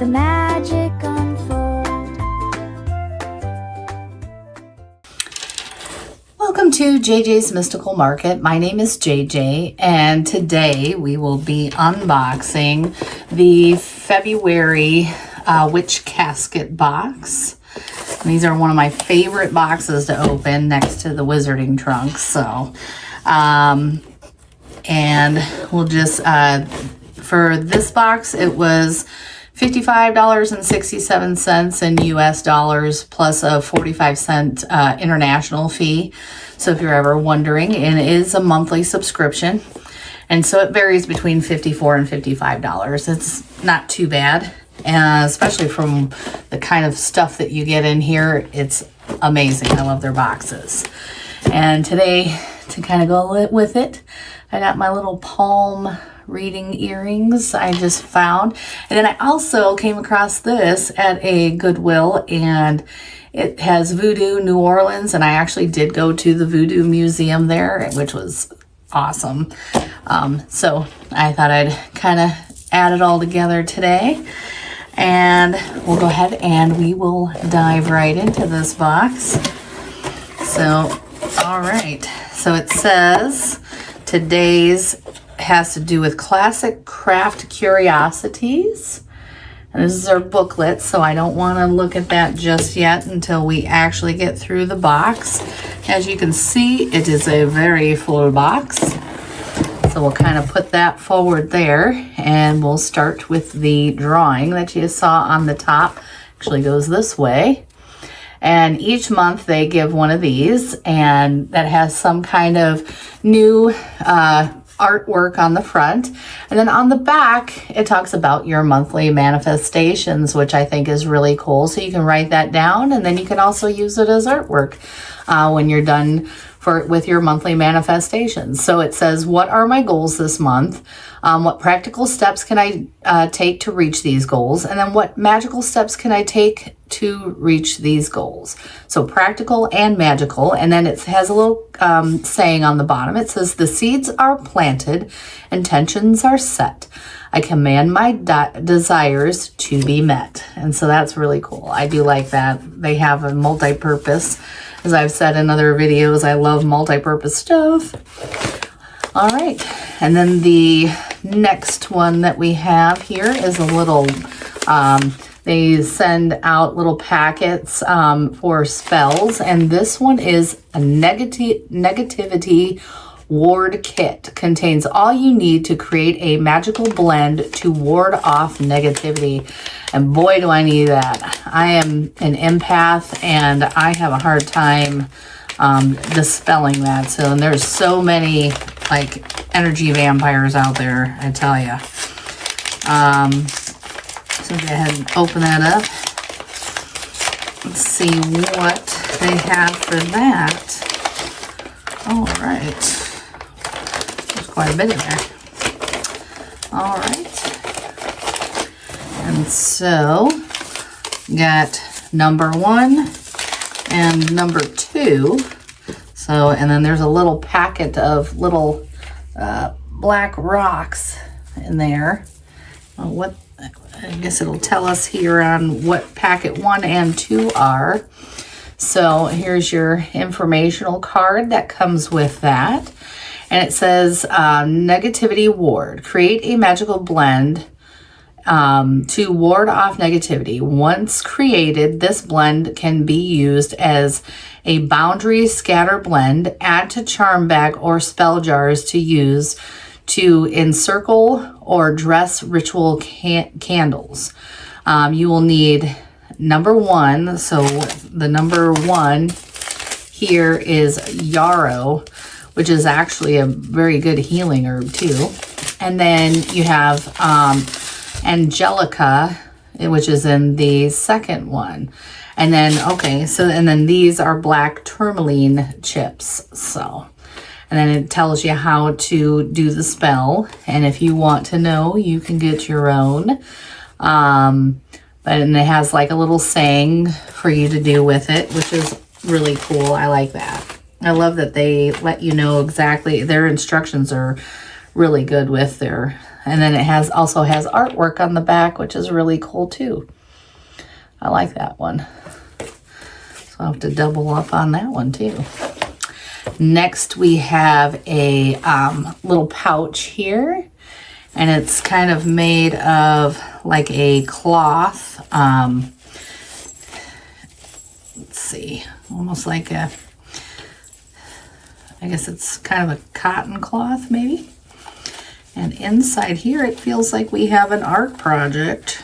the magic unfold. Welcome to JJ's Mystical Market. My name is JJ, and today we will be unboxing the February WitchCasket box. And these are one of my favorite boxes to open next to the Wizarding Trunks. So, and we'll just, for this box, it was $55.67 in US dollars plus a 45-cent international fee. So if you're ever wondering, it is a monthly subscription. And so it varies between $54 and $55. It's not too bad. Especially from the kind of stuff that you get in here, it's amazing. I love their boxes. And today, to kind of go with it, I got my little palm reading earrings I just found. And then I also came across this at a Goodwill, and it has Voodoo New Orleans, and I actually did go to the Voodoo Museum there, which was awesome. So I thought I'd kind of add it all together today. And we'll go ahead and we will dive right into this box. So, all right. So it says today's has to do with classic craft curiosities. And this is our booklet, so I don't want to look at that just yet until we actually get through the box. As you can see, it is a very full box. So we'll kind of put that forward there, and we'll start with the drawing that you saw on the top. Actually goes this way. And each month they give one of these, and that has some kind of new artwork on the front. And then on the back, it talks about your monthly manifestations, which I think is really cool. So you can write that down, and then you can also use it as artwork when you're done with your monthly manifestations. So it says, what are my goals this month? What practical steps can I take to reach these goals? And then what magical steps can I take to reach these goals? So practical and magical. And then it has a little saying on the bottom. It says, the seeds are planted, intentions are set. I command my desires to be met. And so that's really cool. I do like that. They have a multi-purpose. As I've said in other videos, I love multi-purpose stuff. All right. And then the next one that we have here is a little, they send out little packets for spells. And this one is a negativity ward kit. Contains all you need to create a magical blend to ward off negativity. And boy, do I need that. I am an empath, and I have a hard time dispelling that. So, and there's so many like energy vampires out there, I tell you. So go ahead and open that up. Let's see what they have for that. All right. Quite a bit in there. All right. And so, got number 1 and number 2. So, and then there's a little packet of little black rocks in there. What, I guess it'll tell us here on what packet 1 and 2 are. So, here's your informational card that comes with that. And it says, negativity ward. Create a magical blend to ward off negativity. Once created, this blend can be used as a boundary scatter blend. Add to charm bag or spell jars to use to encircle or dress ritual candles. You will need number 1. So the number 1 here is yarrow, which is actually a very good healing herb too. And then you have Angelica, which is in the second one. And then, okay, so, and then these are black tourmaline chips. So, and then it tells you how to do the spell. And if you want to know, you can get your own. And it has like a little saying for you to do with it, which is really cool. I like that. I love that they let you know exactly. Their instructions are really good with their And then it also has artwork on the back, which is really cool too. I like that one. So I'll have to double up on that one too. Next, we have a little pouch here. And it's kind of made of like a cloth. Let's see, almost like I guess it's kind of a cotton cloth maybe. And inside here, it feels like we have an art project.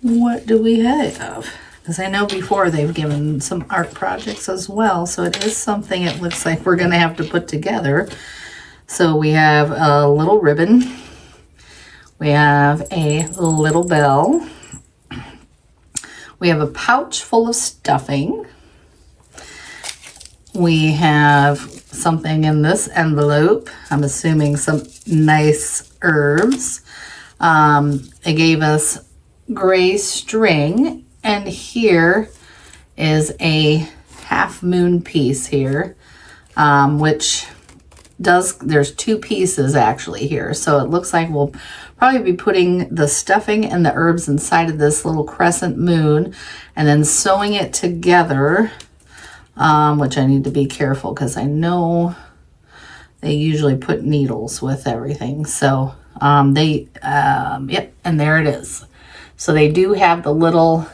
What do we have? Because I know before they've given some art projects as well. So it is something it looks like we're going to have to put together. So we have a little ribbon. We have a little bell. We have a pouch full of stuffing. We have something in this envelope. I'm assuming some nice herbs. It gave us gray string. And here is a half moon piece here, which there's 2 pieces actually here. So it looks like we'll probably be putting the stuffing and the herbs inside of this little crescent moon and then sewing it together, which I need to be careful because I know they usually put needles with everything. So yep, and there it is. So they do have the little,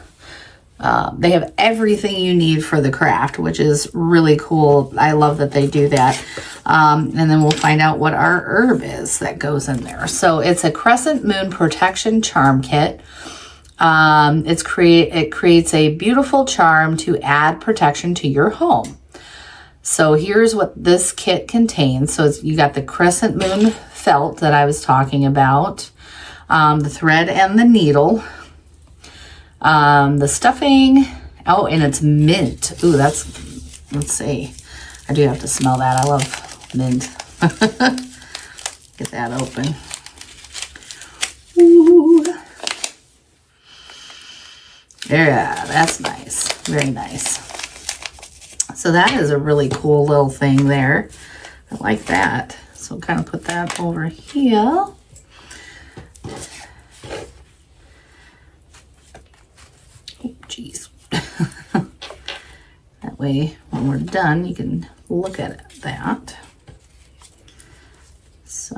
they have everything you need for the craft, which is really cool. I love that they do that. And then we'll find out what our herb is that goes in there. So it's a Crescent Moon Protection Charm Kit. It creates a beautiful charm to add protection to your home. So here's what this kit contains. So you got the Crescent Moon felt that I was talking about, the thread and the needle, the stuffing. Oh, and it's mint. Ooh, let's see. I do have to smell that. I love mint. Get that open. Ooh. Yeah, that's nice. Very nice. So that is a really cool little thing there. I like that. So kind of put that over here. Oh, geez. That way, when we're done, you can look at that. So,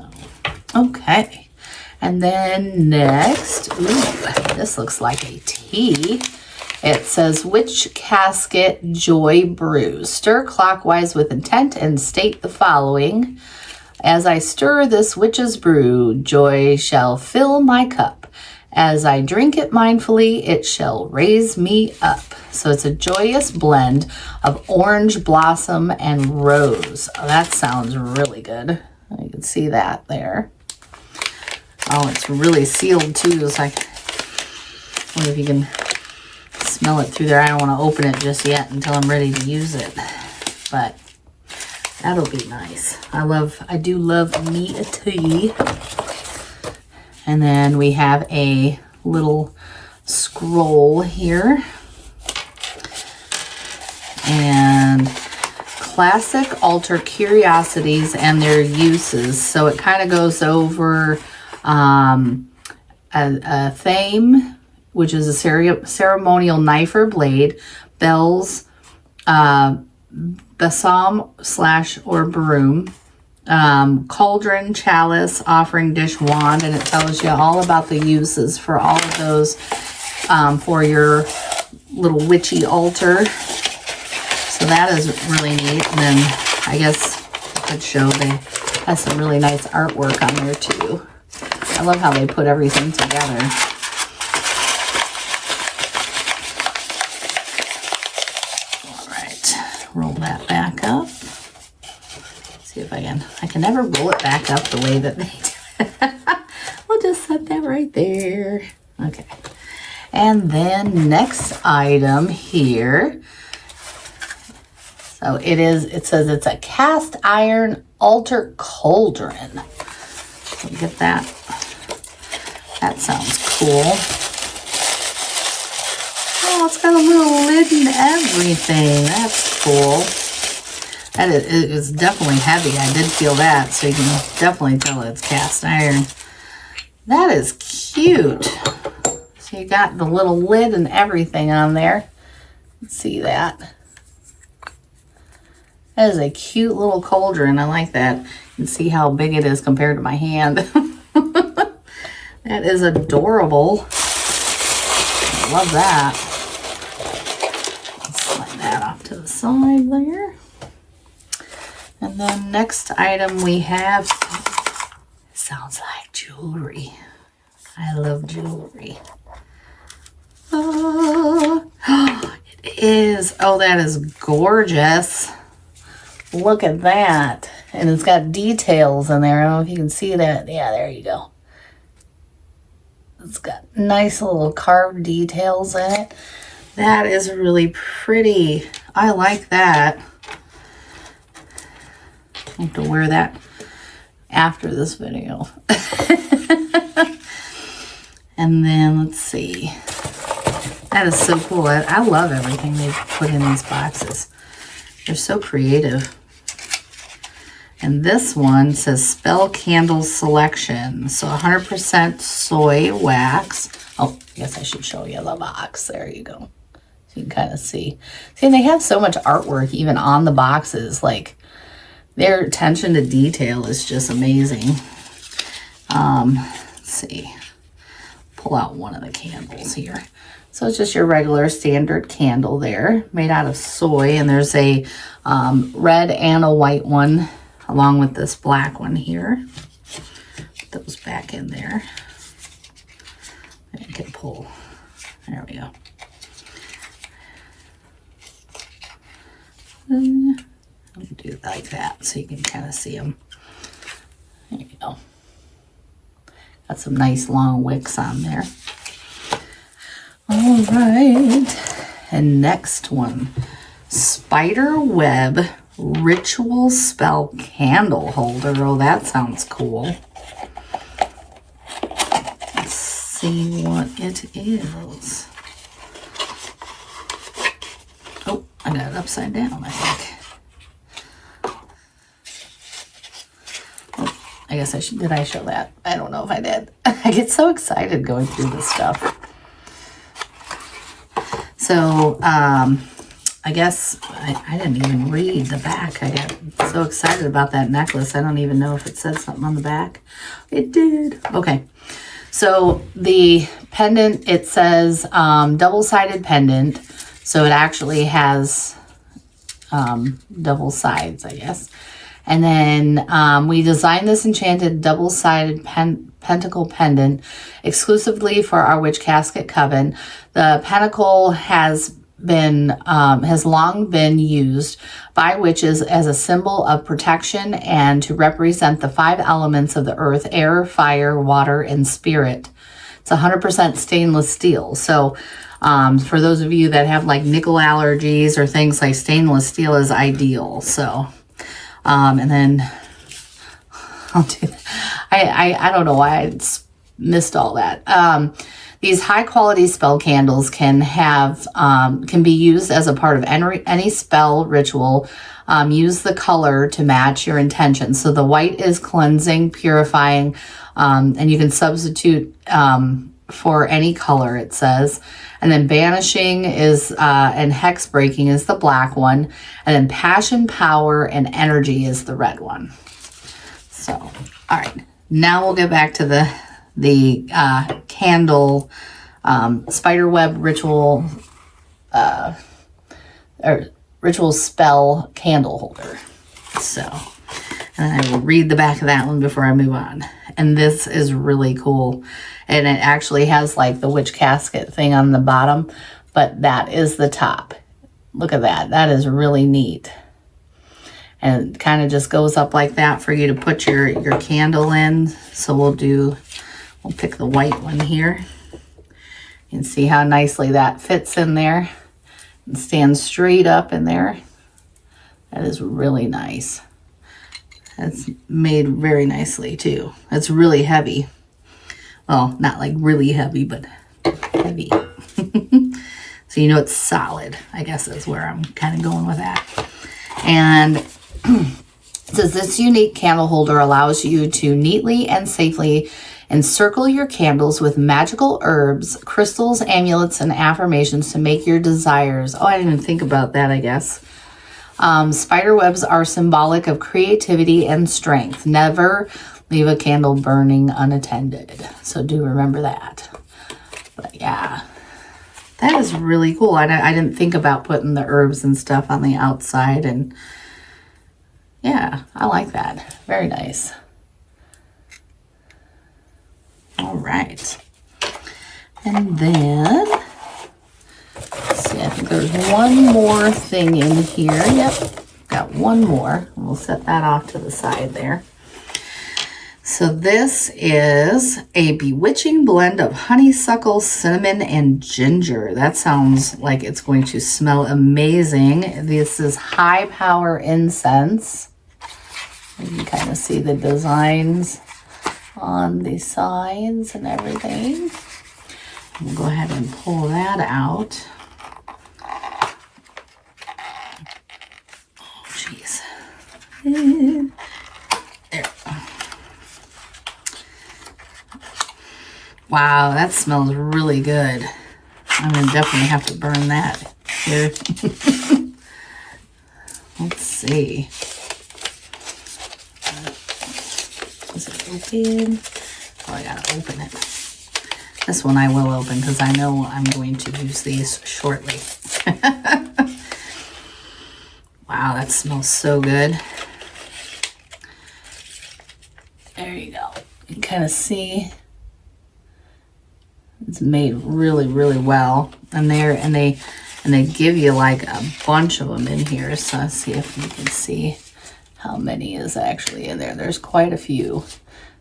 okay. And then next, ooh, this looks like a tea. It says WitchCasket Joy Brew. Stir clockwise with intent and state the following. As I stir this witch's brew, joy shall fill my cup. As I drink it mindfully, it shall raise me up. So it's a joyous blend of orange blossom and rose. Oh, that sounds really good. You can see that there. Oh, it's really sealed too. So I wonder if you can smell it through there. I don't want to open it just yet until I'm ready to use it. But that'll be nice. I do love me a tea. And then we have a little scroll here. And classic altar curiosities and their uses. So it kind of goes over a theme, which is a ceremonial knife or blade, bells, balsam / or broom, cauldron, chalice, offering dish, wand, and it tells you all about the uses for all of those for your little witchy altar. So that is really neat. And then I guess I could show they have some really nice artwork on there too. I love how they put everything together. All right, roll that back up. See if I can never roll it back up the way that they do it. We'll just set that right there. Okay. And then next item here. So it says it's a cast iron altar cauldron. So get that. That sounds cool. Oh, it's got a little lid and everything. That's cool. That is definitely heavy. I did feel that, so you can definitely tell it's cast iron. That is cute. So you got the little lid and everything on there. Let's see that. That is a cute little cauldron. I like that. You can see how big it is compared to my hand. That is adorable. I love that. Slide that off to the side there. And then next item we have, sounds like jewelry. I love jewelry. Oh, it is. Oh, that is gorgeous. Look at that. And it's got details in there. I don't know if you can see that. Yeah, there you go. It's got nice little carved details in it. That is really pretty. I like that. I have to wear that after this video. And then let's see. That is so cool. I love everything they've put in these boxes. They're so creative. And this one says Spell Candle Selection. So 100% soy wax. Oh, I guess I should show you the box. There you go. So you can kind of see. See, and they have so much artwork even on the boxes. Like, their attention to detail is just amazing. Let's see. Pull out one of the candles here. So it's just your regular standard candle there, made out of soy. And there's a red and a white one, along with this black one here. Put those back in there. I can pull. There we go. I'll do it like that so you can kind of see them. There you go. Got some nice long wicks on there. All right. And next one. Spider Web Ritual Spell Candle Holder. Oh, that sounds cool. Let's see what it is. Oh, I got it upside down, I think. I guess I should, did I show that? I don't know if I did. I get so excited going through this stuff. So, I guess I didn't even read the back. I got so excited about that necklace. I don't even know if it said something on the back. It did. Okay. So the pendant, it says double-sided pendant. So it actually has double sides, I guess. And then we designed this enchanted double-sided pentacle pendant exclusively for our WitchCasket coven. The pentacle has long been used by witches as a symbol of protection and to represent the 5 elements of the earth: air, fire, water, and spirit. It's 100% stainless steel. So for those of you that have like nickel allergies or things, like stainless steel is ideal. So and then I'll do that. I don't know why I missed all that. These high quality spell candles can be used as a part of any spell ritual. Use the color to match your intention. So the white is cleansing, purifying, and you can substitute for any color, it says. And then banishing is, and hex breaking is the black one. And then passion, power, and energy is the red one. So, all right. Now we'll get back to the candle spiderweb ritual or ritual spell candle holder. So, and I will read the back of that one before I move on. And this is really cool. And it actually has like the WitchCasket thing on the bottom, but that is the top. Look at that. That is really neat. And it kind of just goes up like that for you to put your candle in. So we'll pick the white one here. You can see how nicely that fits in there and stands straight up in there. That is really nice. That's made very nicely too. It's really heavy. Well, not like really heavy, but heavy. So you know it's solid. I guess that's where I'm kind of going with that. And it says this unique candle holder allows you to neatly and safely and circle your candles with magical herbs, crystals, amulets, and affirmations to make your desires. Oh, I didn't even think about that, I guess. Spider webs are symbolic of creativity and strength. Never leave a candle burning unattended. So do remember that. But yeah, that is really cool. I didn't think about putting the herbs and stuff on the outside. And yeah, I like that. Very nice. All right. And then, let's see, I think there's one more thing in here. Yep, got one more. We'll set that off to the side there. So this is a bewitching blend of honeysuckle, cinnamon, and ginger. That sounds like it's going to smell amazing. This is high power incense. You can kind of see the designs on the sides and everything. We'll go ahead and pull that out. Oh, jeez. There. Wow, that smells really good. I'm going to definitely have to burn that here. Let's see. Is it open? Oh, I got to open it. This one I will open because I know I'm going to use these shortly. Wow, that smells so good. There you go. You can kind of see it's made really, really well. And they give you like a bunch of them in here. So let's see if you can see how many is actually in there. There's quite a few.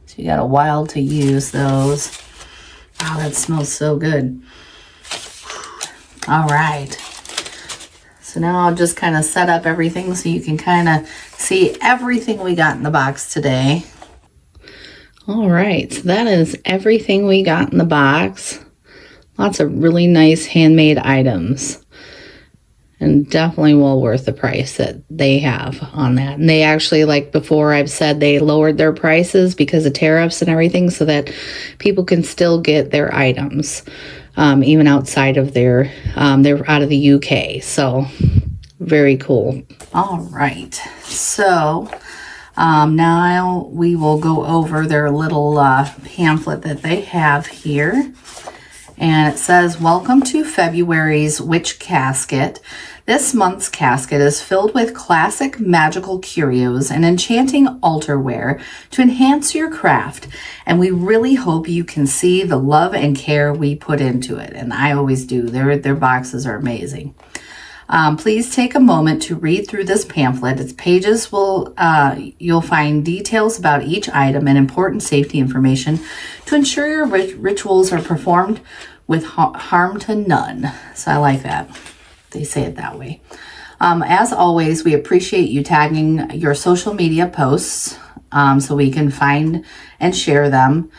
So you got a while to use those. Wow, that smells so good. All right. So now I'll just kind of set up everything so you can kind of see everything we got in the box today. All right, so that is everything we got in the box. Lots of really nice handmade items. And definitely well worth the price that they have on that. And they actually, like before I've said, they lowered their prices because of tariffs and everything so that people can still get their items, even outside of they're out of the UK. So very cool. All right. So now we will go over their little pamphlet that they have here. And it says, welcome to February's WitchCasket. This month's casket is filled with classic magical curios and enchanting altarware to enhance your craft. And we really hope you can see the love and care we put into it. And I always do. Their boxes are amazing. Please take a moment to read through this pamphlet. Its pages you'll find details about each item and important safety information to ensure your rituals are performed with harm to none. So I like that. They say it that way. As always, we appreciate you tagging your social media posts so we can find and share them.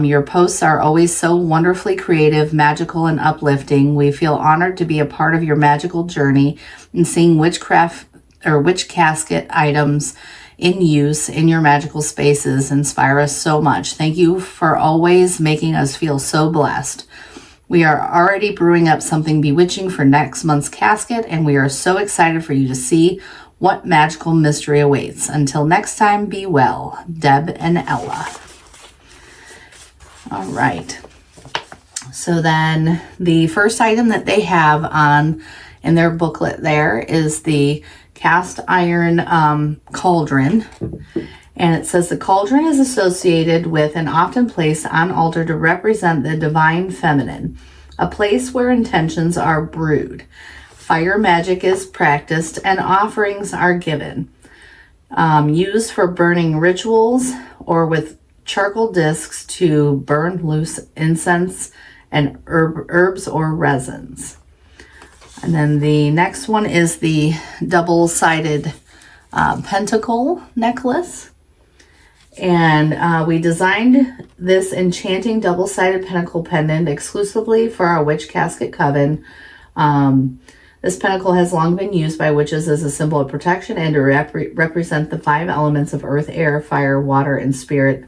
Your posts are always so wonderfully creative, magical, and uplifting. We feel honored to be a part of your magical journey and seeing WitchCasket items in use in your magical spaces inspire us so much. Thank you for always making us feel so blessed. We are already brewing up something bewitching for next month's casket, and we are so excited for you to see what magical mystery awaits. Until next time, be well. Deb and Ella. All right. So then the first item that they have in their booklet there is the cast iron cauldron. And it says the cauldron is associated with and often placed on altar to represent the divine feminine, a place where intentions are brewed, fire magic is practiced, and offerings are given. Used for burning rituals or with charcoal discs to burn loose incense and herbs or resins. And then the next one is the double-sided pentacle necklace. And we designed this enchanting double-sided pentacle pendant exclusively for our WitchCasket coven. This pentacle has long been used by witches as a symbol of protection and to represent the 5 elements of earth, air, fire, water, and spirit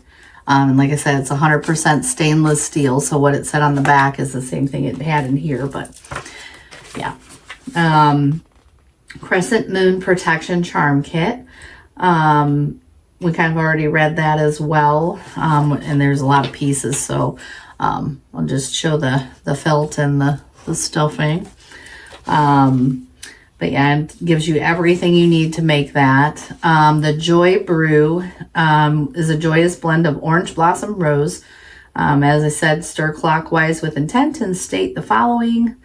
And like I said, it's 100% stainless steel. So what it said on the back is the same thing it had in here, but yeah. Crescent Moon Protection Charm Kit. We kind of already read that as well. And there's a lot of pieces, so I'll just show the felt and the stuffing. But yeah, it gives you everything you need to make that. The Joy Brew is a joyous blend of orange blossom rose. As I said, stir clockwise with intent and state the following.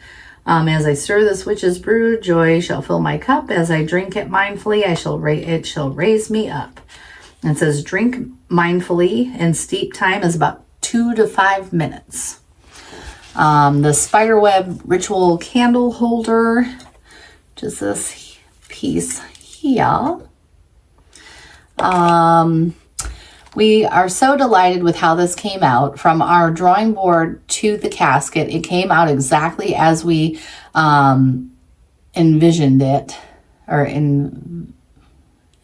As I stir this witch's brew, joy shall fill my cup. As I drink it mindfully, it shall raise me up. And it says drink mindfully, and steep time is about 2 to 5 minutes. The spiderweb ritual candle holder, which is this piece here. We are so delighted with how this came out. From our drawing board to the casket, it came out exactly as we envisioned it, or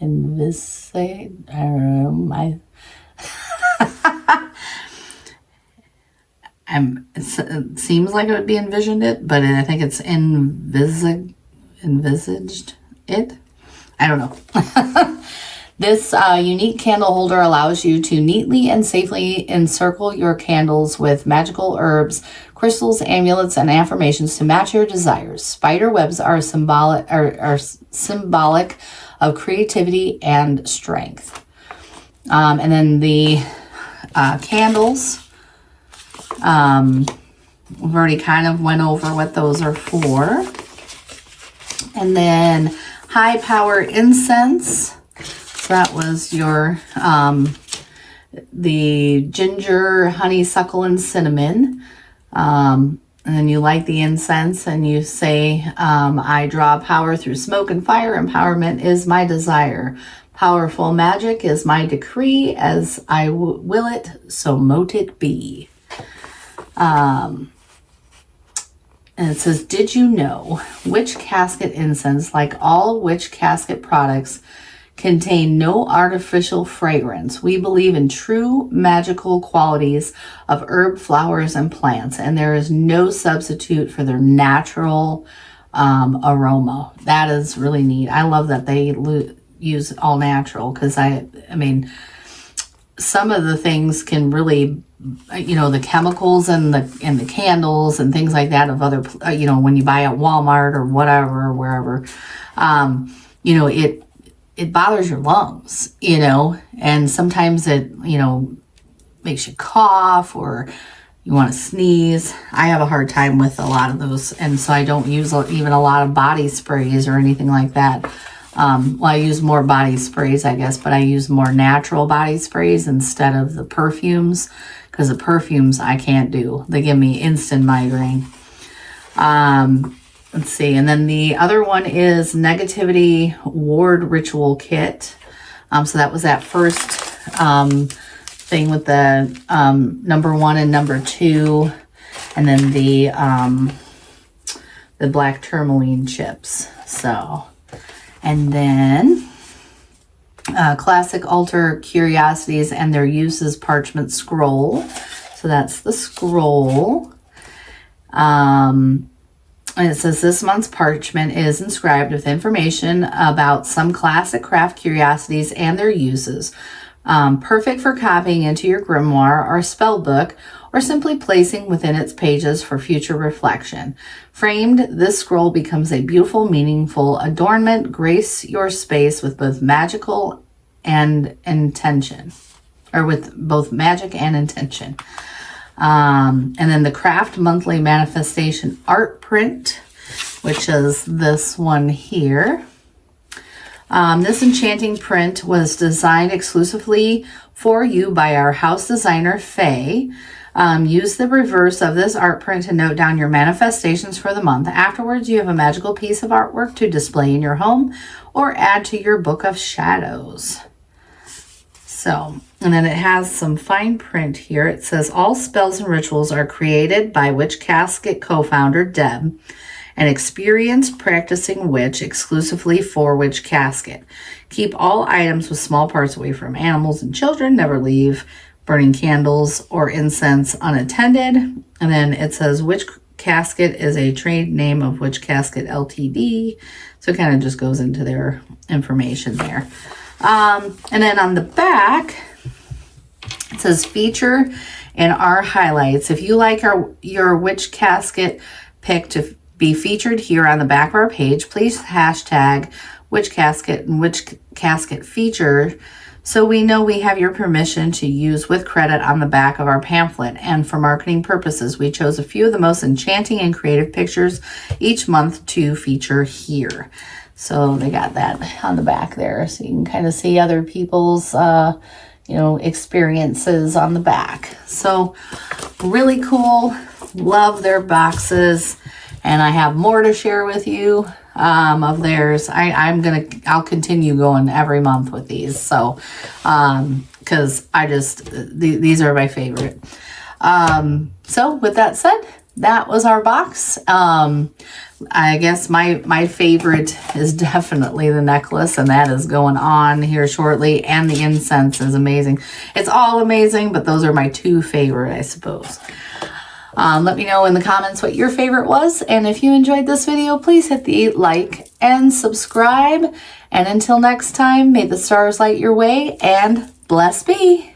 envisaged. I don't know. It seems like it would be envisioned it, but I think it's envisaged it. I don't know. This unique candle holder allows you to neatly and safely encircle your candles with magical herbs, crystals, amulets, and affirmations to match your desires. Spider webs are symbolic of creativity and strength. And then the candles, we've already kind of went over what those are for. And then high power incense. So that was your, the ginger, honeysuckle, and cinnamon. And then you light the incense and you say, I draw power through smoke and fire. Empowerment is my desire. Powerful magic is my decree. As I will it, so mote it be. And it says, did you know WitchCasket incense, like all WitchCasket products, contain no artificial fragrance? We believe in true magical qualities of herb, flowers, and plants, and there is no substitute for their natural aroma. That is really neat. I love that they use all natural, because I mean, some of the things can really, the chemicals and the candles and things like that of other, when you buy at Walmart or whatever, or wherever, it bothers your lungs, and sometimes it, makes you cough, or you want to sneeze. I have a hard time with a lot of those, and so I don't use even a lot of body sprays or anything like that. I use more body sprays, I guess, but I use more natural body sprays instead of the perfumes, because the perfumes I can't do. They give me instant migraine. Let's see. And then the other one is Negativity Ward Ritual Kit. So that was that first thing with the number 1 and number 2. And then the black tourmaline chips. So, and then Classic Altar Curiosities and Their Uses Parchment Scroll. So that's the scroll. And it says this month's parchment is inscribed with information about some classic craft curiosities and their uses. Perfect for copying into your grimoire or spell book, or simply placing within its pages for future reflection. Framed, this scroll becomes a beautiful, meaningful adornment. Grace your space with both magical and intention, or with both magic and intention. And then the Craft Monthly Manifestation Art Print, which is this one here. This enchanting print was designed exclusively for you by our house designer, Faye. Use the reverse of this art print to note down your manifestations for the month. Afterwards, you have a magical piece of artwork to display in your home or add to your book of shadows. So, and then it has some fine print here. It says, all spells and rituals are created by WitchCasket co-founder Deb, an experienced practicing witch exclusively for WitchCasket. Keep all items with small parts away from animals and children. Never leave burning candles or incense unattended. And then it says WitchCasket is a trade name of WitchCasket Ltd. So it kind of just goes into their information there. And then on the back, it says feature and our highlights. If you like your WitchCasket pick to be featured here on the back of our page, please hashtag WitchCasket and WitchCasket feature so we know we have your permission to use with credit on the back of our pamphlet. And for marketing purposes, we chose a few of the most enchanting and creative pictures each month to feature here. So they got that on the back there, so you can kind of see other people's experiences on the back. So really cool. Love their boxes, and I have more to share with you of theirs. I'll continue going every month with these. So because these are my favorite. So with that said, that was our box. I guess my favorite is definitely the necklace, and that is going on here shortly. And the incense is amazing. It's all amazing, but those are my two favorite, I suppose. Let me know in the comments what your favorite was. And if you enjoyed this video, please hit the like and subscribe. And until next time, may the stars light your way and bless be.